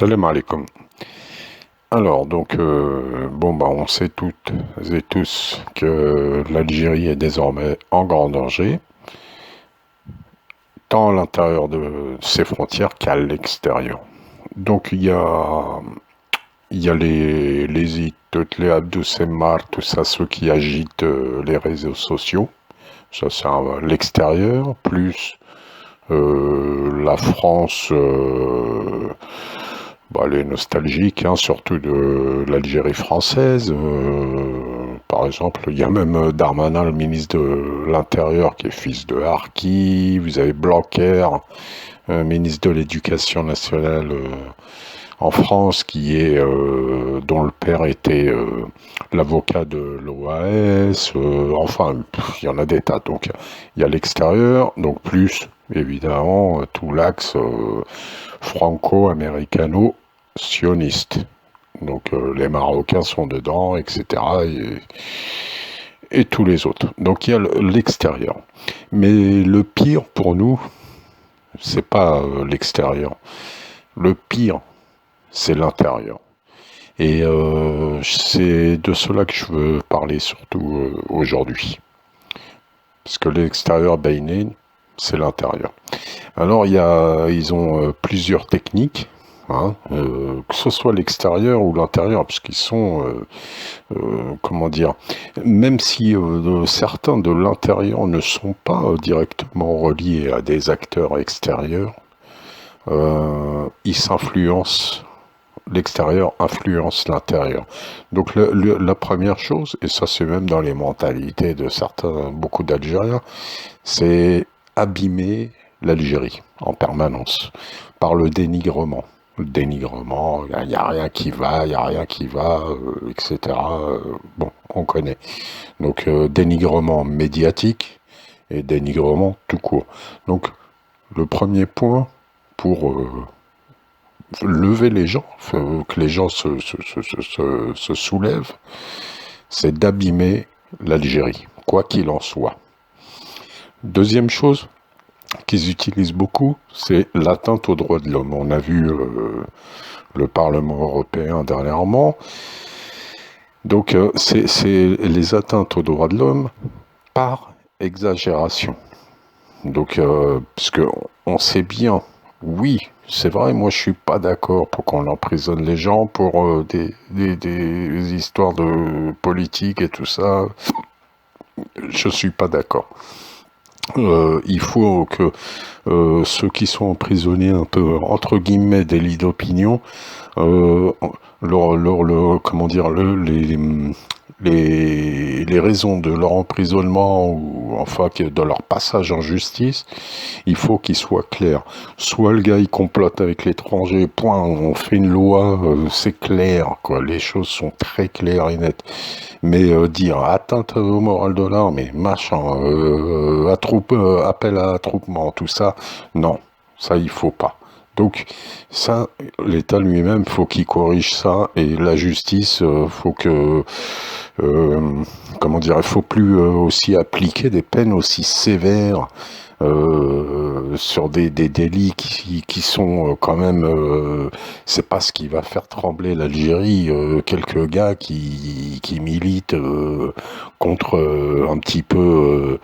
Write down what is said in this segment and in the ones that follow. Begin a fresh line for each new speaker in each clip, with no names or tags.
Salam alaikum. Alors, donc, on sait toutes et tous que l'Algérie est désormais en grand danger, tant à l'intérieur de ses frontières qu'à l'extérieur. Donc, il y a toutes les Abdou Semmar, tout ça, ceux qui agitent les réseaux sociaux. Ça, c'est l'extérieur, plus la France, elle est nostalgique, hein, surtout de l'Algérie française. Par exemple, il y a même Darmanin, le ministre de l'Intérieur, qui est fils de Harki. Vous avez Blanquer, ministre de l'Éducation nationale en France, dont le père était l'avocat de l'OAS. Il y en a des tas. Donc, il y a l'extérieur, donc plus évidemment tout l'axe franco-américano-sioniste. Donc les Marocains sont dedans, etc. Et tous les autres. Donc il y a l'extérieur. Mais le pire pour nous, c'est pas l'extérieur. Le pire, c'est l'intérieur. Et c'est de cela que je veux parler surtout aujourd'hui. Parce que l'extérieur Bainé, c'est l'intérieur. Alors ils ont plusieurs techniques, hein, que ce soit l'extérieur ou l'intérieur, parce qu'ils sont, même si certains de l'intérieur ne sont pas directement reliés à des acteurs extérieurs, ils s'influencent. L'extérieur influence l'intérieur. Donc la première chose, et ça c'est même dans les mentalités de beaucoup d'Algériens, c'est abîmer l'Algérie en permanence par le dénigrement. Le dénigrement, il n'y a rien qui va, etc. On connaît. Donc dénigrement médiatique et dénigrement tout court. Donc le premier point pour lever les gens, que les gens se soulèvent, c'est d'abîmer l'Algérie, quoi qu'il en soit. Deuxième chose qu'ils utilisent beaucoup, c'est l'atteinte aux droits de l'homme. On a vu le Parlement européen dernièrement. Donc c'est les atteintes aux droits de l'homme par exagération. Donc parce que on sait bien, oui, c'est vrai, moi je suis pas d'accord pour qu'on emprisonne les gens pour des histoires de politique et tout ça. Je suis pas d'accord. Il faut que ceux qui sont emprisonnés un peu entre guillemets délits d'opinion, les raisons de leur emprisonnement ou enfin de leur passage en justice, il faut qu'ils soient clairs. Soit le gars il complote avec l'étranger, point, on fait une loi, c'est clair, quoi. Les choses sont très claires et nettes. Mais dire atteinte au moral de l'armée, machin, appel à attroupement, tout ça, non, ça il faut pas. Donc ça, l'État lui-même, faut qu'il corrige ça, et la justice, faut que, il faut plus aussi appliquer des peines aussi sévères sur des délits qui sont quand même, c'est pas ce qui va faire trembler l'Algérie. Quelques gars qui militent contre un petit peu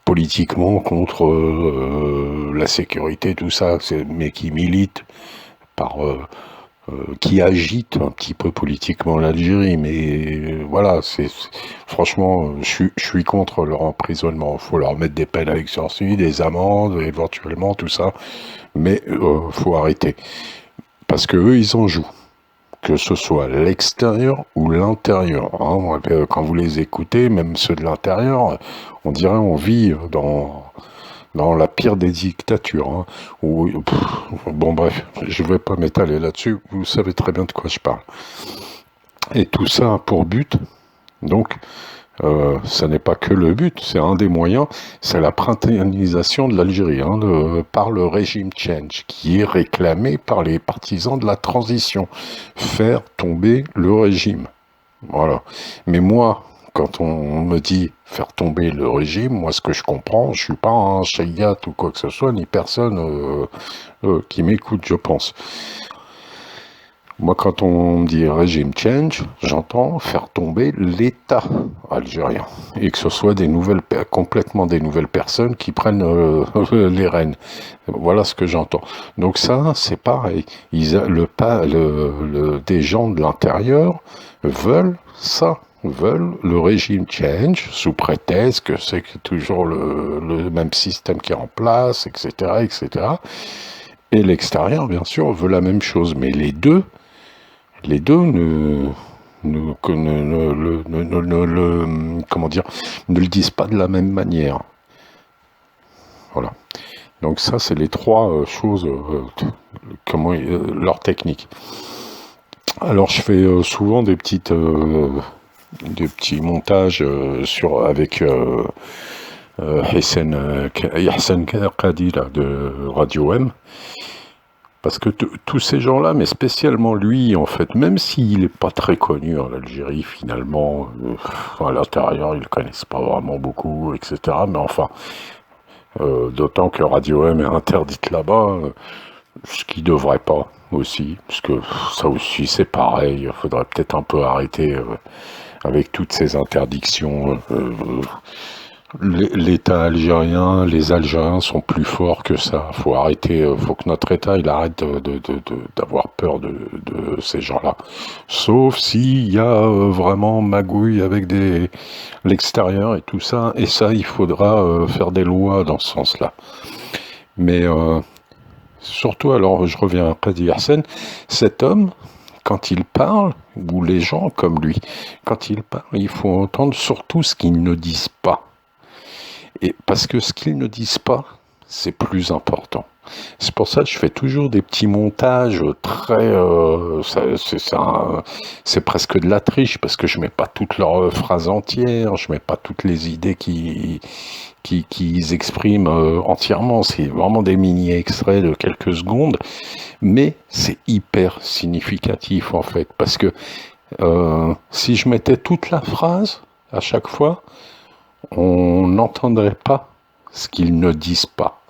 politiquement contre la sécurité, tout ça, mais qui militent par qui agitent un petit peu politiquement l'Algérie, mais voilà, franchement, je suis contre leur emprisonnement. Faut leur mettre des peines avec sursis, des amendes, éventuellement, tout ça, mais faut arrêter, parce que eux, ils en jouent, que ce soit l'extérieur ou l'intérieur. Hein. Quand vous les écoutez, même ceux de l'intérieur, on dirait on vit dans la pire des dictatures. Hein, bref, je ne vais pas m'étaler là-dessus, vous savez très bien de quoi je parle. Et tout ça a pour but, donc, ça n'est pas que le but, c'est un des moyens, c'est la printéanisation de l'Algérie, par le régime change, qui est réclamé par les partisans de la transition. Faire tomber le régime. Voilà. Mais moi, quand on me dit faire tomber le régime, moi ce que je comprends, je suis pas un chayat ou quoi que ce soit, ni personne qui m'écoute, je pense. Moi, quand on me dit régime change, j'entends faire tomber l'État algérien et que ce soit complètement des nouvelles personnes qui prennent les rênes. Voilà ce que j'entends. Donc ça, c'est pareil. Des gens de l'intérieur veulent ça, veulent le régime change sous prétexte que c'est toujours le même système qui est en place, etc., etc. Et l'extérieur, bien sûr, veut la même chose, mais les deux comment dire, ne le disent pas de la même manière. Voilà. Donc ça, c'est les trois choses, leur technique. Alors je fais souvent des petits montages avec Yahsen Qadi là, de Radio M. Parce que tous ces gens-là, mais spécialement lui, en fait, même s'il n'est pas très connu en Algérie, finalement, à l'intérieur, ils ne le connaissent pas vraiment beaucoup, etc. Mais enfin, d'autant que Radio M est interdite là-bas, ce qui ne devrait pas aussi, parce que ça aussi, c'est pareil, il faudrait peut-être un peu arrêter avec toutes ces interdictions. L'État algérien, les Algériens sont plus forts que ça. Faut arrêter, faut que notre État il arrête d'avoir peur de ces gens-là. Sauf s'il y a vraiment magouille avec l'extérieur et tout ça. Et ça, il faudra faire des lois dans ce sens-là. Mais surtout, alors je reviens à Qadi Yahsen, cet homme, quand il parle, ou les gens comme lui, quand il parle, il faut entendre surtout ce qu'ils ne disent pas. Et parce que ce qu'ils ne disent pas, c'est plus important. C'est pour ça que je fais toujours des petits montages très... c'est presque de la triche, parce que je mets pas toutes leurs phrases entières, je mets pas toutes les idées qu'ils expriment entièrement. C'est vraiment des mini-extraits de quelques secondes, mais c'est hyper significatif en fait, parce que si je mettais toute la phrase à chaque fois, on n'entendrait pas ce qu'ils ne disent pas.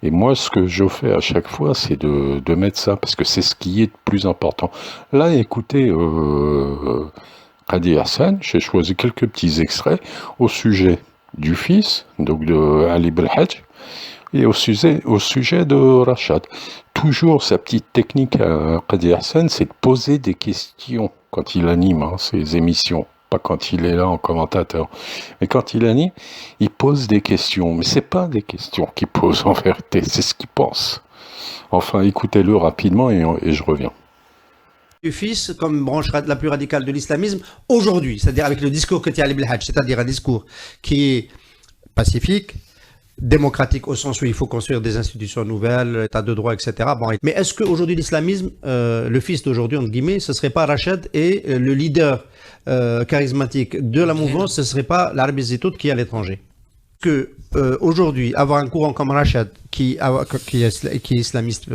Et moi, ce que je fais à chaque fois, c'est de mettre ça, parce que c'est ce qui est le plus important. Là, écoutez, Qadi Yahsen, j'ai choisi quelques petits extraits au sujet du fils, donc de Ali Belhadj, et au sujet de Rachad. Toujours sa petite technique à Qadi Yahsen, c'est de poser des questions quand il anime ses émissions. Pas quand il est là en commentateur, mais quand il anime, il pose des questions. Mais c'est pas des questions qu'il pose en vérité, c'est ce qu'il pense. Enfin, écoutez-le rapidement et je reviens.
Du fils comme branche la plus radicale de l'islamisme aujourd'hui, c'est-à-dire avec le discours que tient Ali Belhadj, c'est-à-dire un discours qui est pacifique, démocratique au sens où il faut construire des institutions nouvelles, état de droit, etc. Bon, mais est-ce qu'aujourd'hui l'islamisme, le fils d'aujourd'hui, entre guillemets, ce serait pas Rachad et le leader charismatique de la mouvance, ce serait pas l'Arabie Saoudite qui est à l'étranger? Que aujourd'hui, avoir un courant comme Rachad qui est islamiste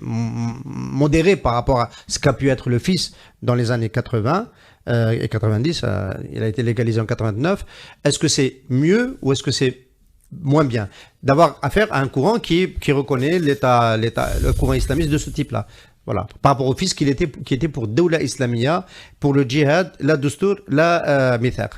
modéré par rapport à ce qu'a pu être le fils dans les années 80 et 90, il a été légalisé en 89, est-ce que c'est mieux ou est-ce que c'est moins bien d'avoir affaire à un courant qui reconnaît le courant islamiste de ce type-là? Voilà. Par rapport au fils qui était pour Dawla Islamia, pour le djihad, la Dustur, la Mithaq.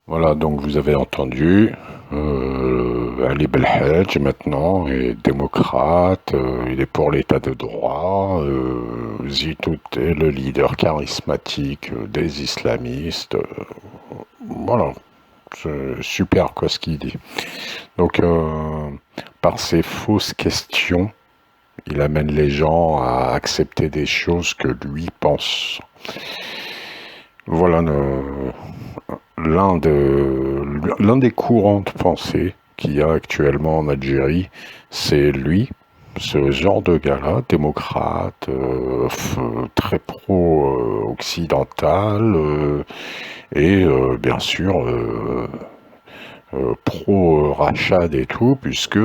Voilà, donc vous avez entendu, Ali Belhadj maintenant est démocrate, il est pour l'état de droit, Zitout est le leader charismatique des islamistes, voilà. C'est super quoi ce qu'il dit. Donc par ces fausses questions, il amène les gens à accepter des choses que lui pense. Voilà l'un des courants de pensée qu'il y a actuellement en Algérie, c'est lui, ce genre de gars-là, démocrate, très pro-occidental, et bien sûr pro-Rachad et tout, puisque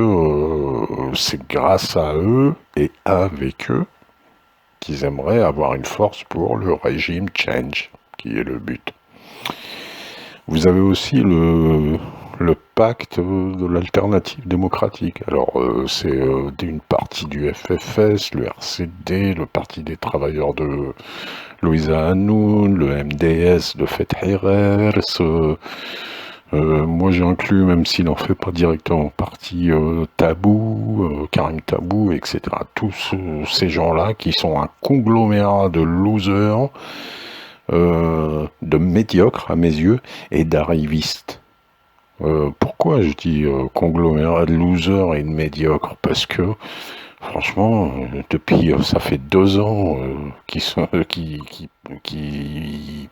c'est grâce à eux et avec eux qu'ils aimeraient avoir une force pour le régime change, qui est le but. Vous avez aussi le le pacte de l'alternative démocratique. Alors, c'est une partie du FFS, le RCD, le Parti des travailleurs de Louisa Hanoun, le MDS de Fethi Rers. Moi, j'ai inclus, même s'il n'en fait pas directement partie, Tabou, Karim Tabou, etc. Tous ces gens-là qui sont un conglomérat de losers, de médiocres à mes yeux, et d'arrivistes. Pourquoi je dis conglomérat de losers et de médiocres? Parce que, franchement, depuis, ça fait 2 ans qui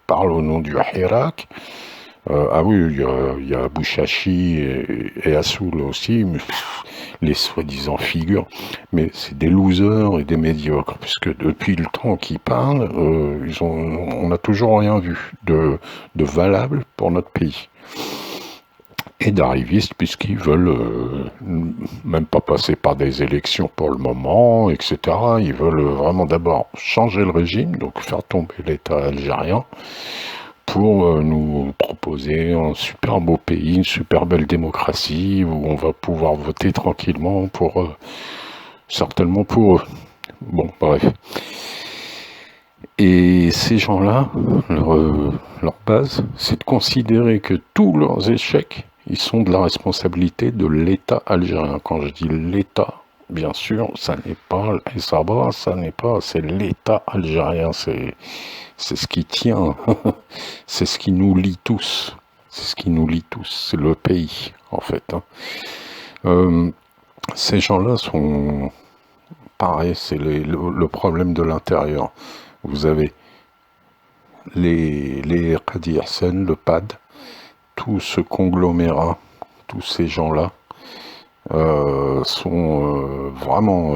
parlent au nom du Hirak. Ah oui, il y a Bouchachi et Assoul aussi, mais, les soi-disant figures, mais c'est des losers et des médiocres, puisque depuis le temps qu'ils parlent, on n'a toujours rien vu de valable pour notre pays. Et d'arrivistes, puisqu'ils veulent même pas passer par des élections pour le moment, etc. Ils veulent vraiment d'abord changer le régime, donc faire tomber l'État algérien, pour nous proposer un super beau pays, une super belle démocratie, où on va pouvoir voter tranquillement certainement pour eux. Bon, bref. Et ces gens-là, leur base, c'est de considérer que tous leurs échecs, ils sont de la responsabilité de l'État algérien. Quand je dis l'État, bien sûr, ça n'est pas Sabah, c'est l'État algérien, c'est ce qui tient, c'est ce qui nous lie tous, c'est le pays, en fait. Ces gens-là sont pareil, c'est le problème de l'intérieur. Vous avez les Qadi Hassan, le PAD, tout ce conglomérat, tous ces gens-là sont vraiment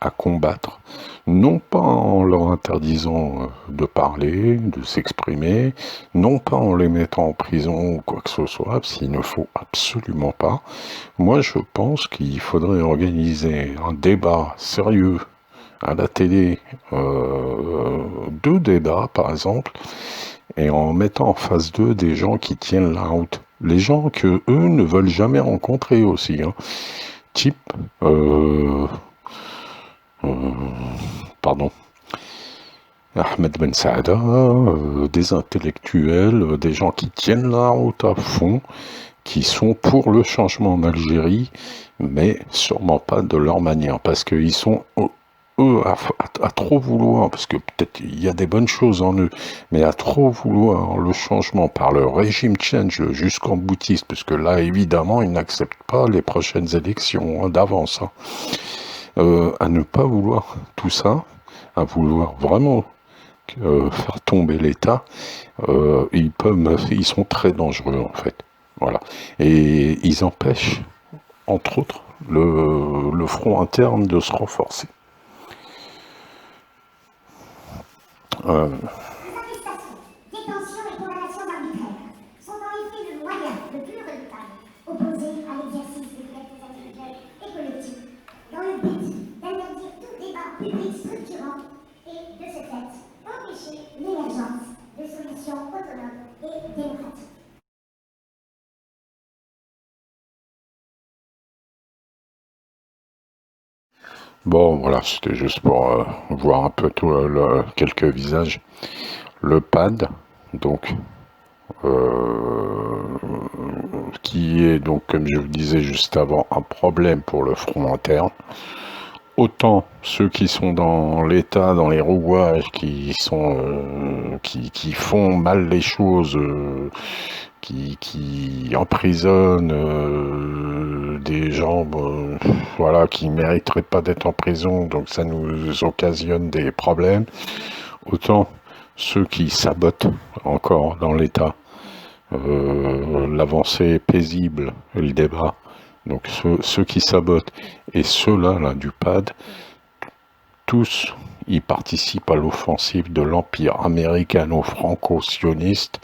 à combattre, non pas en leur interdisant de parler, de s'exprimer, non pas en les mettant en prison ou quoi que ce soit, s'il ne faut absolument pas. Moi, je pense qu'il faudrait organiser un débat sérieux à la télé, 2 débats par exemple, et en mettant en face d'eux des gens qui tiennent la route. Les gens que eux ne veulent jamais rencontrer aussi. Type, pardon, Ahmed Ben Saada, des intellectuels, des gens qui tiennent la route à fond, qui sont pour le changement en Algérie, mais sûrement pas de leur manière, parce qu'ils sont eux à trop vouloir, parce que peut-être il y a des bonnes choses en eux, mais à trop vouloir le changement par le régime change jusqu'en boutiste, parce que là évidemment ils n'acceptent pas les prochaines élections d'avance, à ne pas vouloir tout ça, à vouloir vraiment faire tomber l'État, ils sont très dangereux en fait. Voilà. Et ils empêchent, entre autres, le front interne de se renforcer.
Détention et condamnation arbitraires sont en effet le moyen le plus redoutable opposé à l'exercice des libertés individuelles et collectives, dans le but d'interdire tout débat public structurant et, de ce fait, empêcher l'émergence de solutions autonomes et démocratiques.
Bon, voilà, c'était juste pour voir un peu quelques visages. Le PAD, donc, qui est donc, comme je vous disais juste avant, un problème pour le front interne. Autant ceux qui sont dans l'État, dans les rouages, qui font mal les choses, qui emprisonnent des gens, voilà, qui mériteraient pas d'être en prison, donc ça nous occasionne des problèmes. Autant ceux qui sabotent encore dans l'État l'avancée paisible et le débat. Donc ceux qui sabotent et ceux-là là, du PAD, tous, ils participent à l'offensive de l'empire américano-franco-sioniste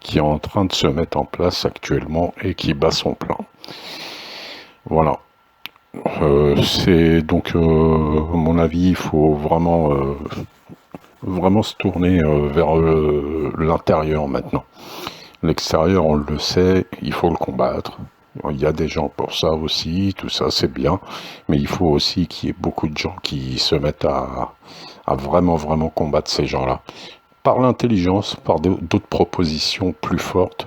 qui est en train de se mettre en place actuellement et qui bat son plein. Voilà. C'est donc, à mon avis, il faut vraiment se tourner vers l'intérieur maintenant. L'extérieur, on le sait, il faut le combattre. Il y a des gens pour ça aussi, tout ça c'est bien, mais il faut aussi qu'il y ait beaucoup de gens qui se mettent à vraiment combattre ces gens-là. Par l'intelligence, par d'autres propositions plus fortes,